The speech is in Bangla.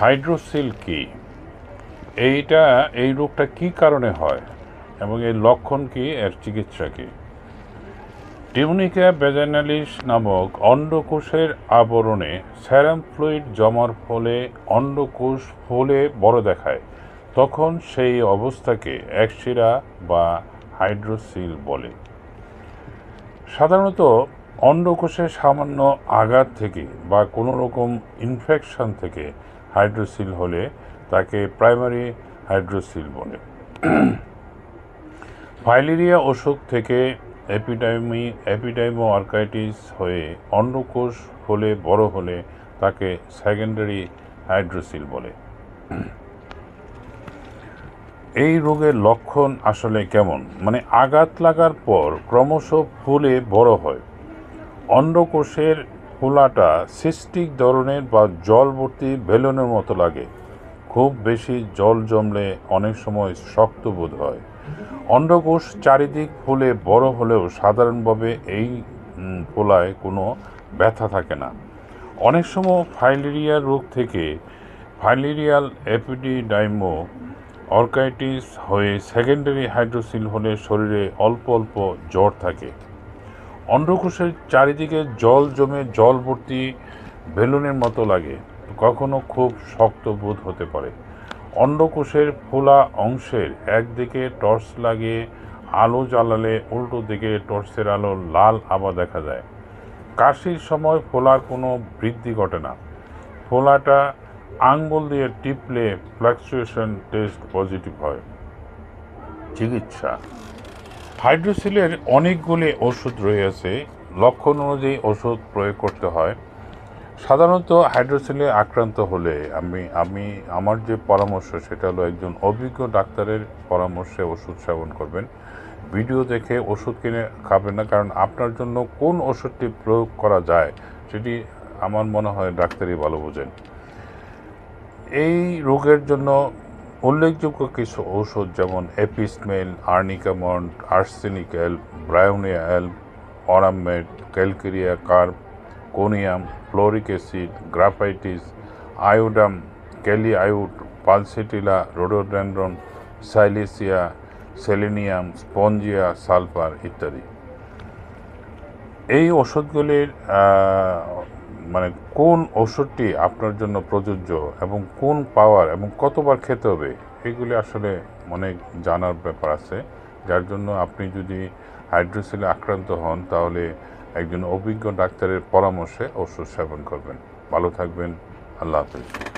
হাইড্রোসিল কি? এই রোগটা কি কারণে হয় এবং এর লক্ষণ কি, এর চিকিৎসা কি? টিউনিকা ভ্যাজাইনালিস নামক অন্ডকোষের আবরণে সেরাম ফ্লুইড জমার ফলে অন্ডকোষ ফুলে বড় দেখায়। তখন সেই অবস্থাকে একশিরা বা হাইড্রোসিল বলে। সাধারণত অন্ডকোষে সামান্য আঘাত থেকে বা কোনো রকম ইনফেকশন থেকে হাইড্রোসিল হলে তাকে প্রাইমারি হাইড্রোসিল বলে। ফাইলেরিয়া অসুখ থেকে এপিডাইমো আর্কাইটিস হয়ে অন্ডকোষ ফুলে বড় হলে তাকে সেকেন্ডারি হাইড্রোসিল বলে। এই রোগের লক্ষণ আসলে কেমন? আঘাত লাগার পর ক্রমশ ফুলে বড় হয়। অন্ডকোষের ফোলাটা সিস্টিক ধরনের বা জল ভর্তি বেলুনের মতো লাগে। খুব বেশি জল জমলে অনেক সময় শক্ত বোধ হয়। অন্ডকোষ চারিদিক ফুলে বড় হলেও সাধারণভাবে এই ফোলায় কোনো ব্যথা থাকে না। অনেক সময় ফাইলেরিয়া রোগ থেকে ফাইলেরিয়াল এপিডিডাইমো অর্কাইটিস হয়ে সেকেন্ডারি হাইড্রোসিল হলে শরীরে অল্প অল্প জ্বর থাকে। অন্ডকোষের চারিদিকে জল জমে জল ভর্তি বেলুনের মতো লাগে, কখনো খুব শক্ত বোধ হতে পারে। অন্ডকোষের ফোলা অংশের একদিকে টর্চ লাগিয়ে আলো জ্বালালে উল্টো দিকে টর্চের আলো লাল আভা দেখা যায়। কাশির সময় ফোলার কোনো বৃদ্ধি ঘটে না। ফোলাটা আঙ্গুল দিয়ে টিপলে ফ্লাকচুয়েশন টেস্ট পজিটিভ হয়। চিকিৎসা: হাইড্রোসিলের অনেকগুলি ওষুধ রয়েছে। লক্ষণ অনুযায়ী ওষুধ প্রয়োগ করতে হয়। সাধারণত হাইড্রোসিলে আক্রান্ত হলে আমার যে পরামর্শ সেটা হলো একজন অভিজ্ঞ ডাক্তারের পরামর্শে ওষুধ সেবন করবেন। ভিডিও দেখে ওষুধ কিনে খাবেন না, কারণ আপনার জন্য কোন ওষুধটি প্রয়োগ করা যায় সেটি আমার মনে হয় ডাক্তারই ভালো বোঝেন। এই রোগের জন্য উল্লেখযোগ্য কিছু ঔষধ যেমন এপিস্মেল, আর্নিকামন্ট, আর্সেনিক্যাল, ব্রায়োনিয়াল, অরামেট, ক্যালকেরিয়া কার্ব, কোনিয়াম, ফ্লোরিক অ্যাসিড, গ্রাফাইটিস, আয়োডাম, ক্যালিআয়োড, পালসেটিলা, রোডোডেন্ড্রন, সাইলেসিয়া, সেলেনিয়াম, স্পঞ্জিয়া, সালফার ইত্যাদি। এই ওষুধগুলির কোন ওষুধটি আপনার জন্য প্রযোজ্য এবং কোন পাওয়ার এবং কতবার খেতে হবে, এগুলি আসলে অনেক জানার ব্যাপার আছে। যার জন্য আপনি যদি হাইড্রোসিলে আক্রান্ত হন তাহলে একজন অভিজ্ঞ ডাক্তারের পরামর্শে ওষুধ সেবন করবেন। ভালো থাকবেন। আল্লাহ হাফেজ।